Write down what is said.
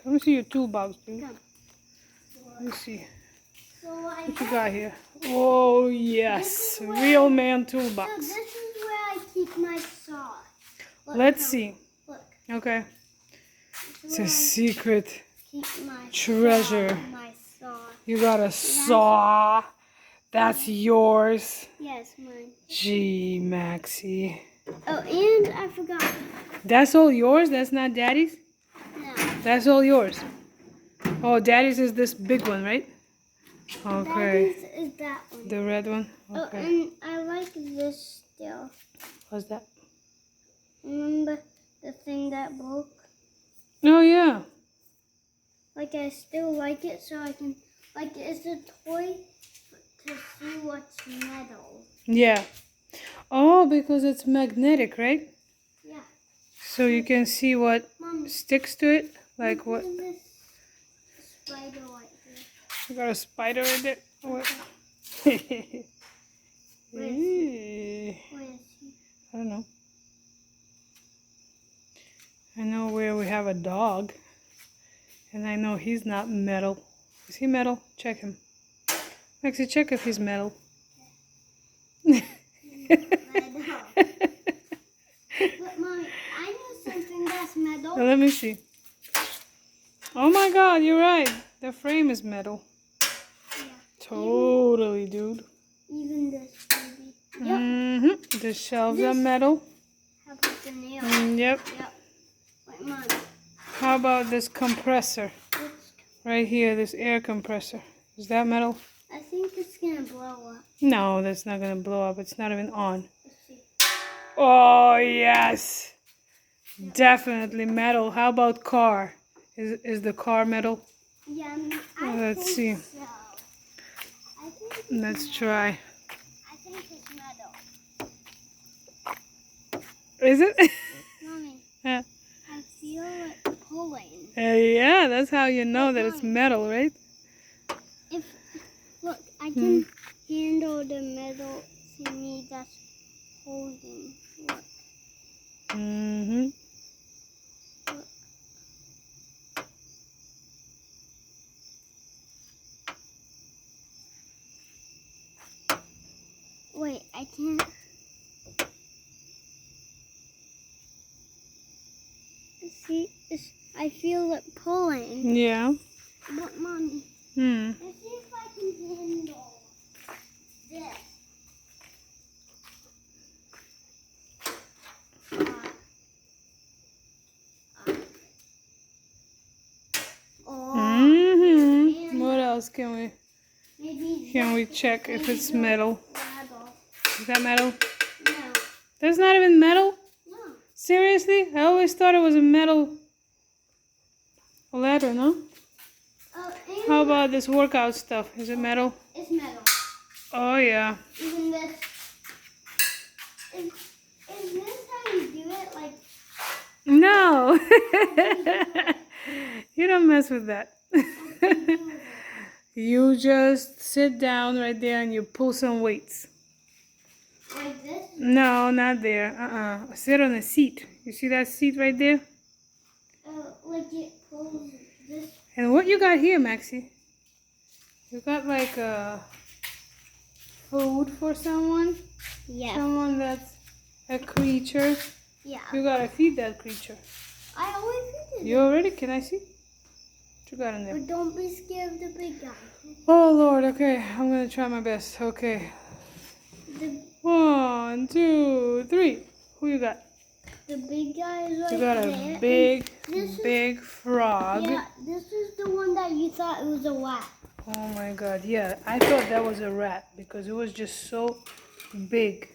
Let me see your toolbox, dude. Come. Let me see. So What you got here? Oh, yes. Real man toolbox. So this is where I keep my saw. Look, Let's come. see. Look. Okay. This is It's a where I secret keep my treasure. My saw. You got a saw. That's yours. Yes, mine. Gee, Maxy. Oh, and I forgot. That's all yours? That's not Daddy's? No. That's all yours. Oh, Daddy's is this big one, right? Okay. Daddy's is that one. The red one? Oh, Okay. and I like this still. What's that? Remember the thing that broke? Oh, yeah. Like, I still like it, so I can, like, it's a toy to see what's metal. Yeah. Oh, because it's magnetic, right? Yeah. So you can see what Mom, sticks to it? Like what? look at this spider right here. You got a spider right there? What? Where is he? Where is he? I don't know. I know where we have a dog. And I know he's not metal. Is he metal? Check him. Maxie, check if he's metal. Metal. But Mommy, I know something that's metal. Now, let me see. Oh my god, you're right. The frame is metal. Yeah. Totally, dude. Even this baby. Yep. Mm-hmm. The shelves are metal. How about the nail? Yep. Yep. Wait, Mom. How about this compressor? It's, Right here, this air compressor. Is that metal? I think it's gonna blow up. No, that's not gonna blow up. It's not even on. Let's see. Oh, yes. Definitely metal. How about car? Is the car metal? Yeah, Let's see. So. I think it's Let's try. I think it's metal. Is it? Mommy, Yeah. I feel it pulling. Yeah, that's how you know that it's metal, right? If look, I can handle the metal thingy that's holding. Look, Mm-hmm. look. Wait, I can't. See, I feel it pulling. Yeah. But Mommy, Hmm. let's see if I can handle this. Mm-hmm. What else can Maybe we check if it's maybe metal? metal. Is that metal? No, That's not even metal? no. Seriously? I always thought it was a metal ladder, no? And How about this workout stuff? Is it metal? it's metal. Oh, yeah. Even this. Is this how you do it? Like, No. You don't mess with that. You just sit down right there and you pull some weights. like this? No, not there. Sit on a seat. You see that seat right there? Like it pulls this. And what you got here, Maxie? You got like food for someone? Yeah. Someone that's a creature? Yeah. You gotta feed that creature. I always feed it. You already? Can I see? What you got in there? But don't be scared of the big guy. Oh, Lord. Okay, I'm gonna try my best. Okay. The 1, 2, 3. Who you got? big guy is right You got there. a big, This is- big frog. Yeah, this is the one that you thought it was a rat. Oh my god, yeah. I thought that was a rat because it was just so big.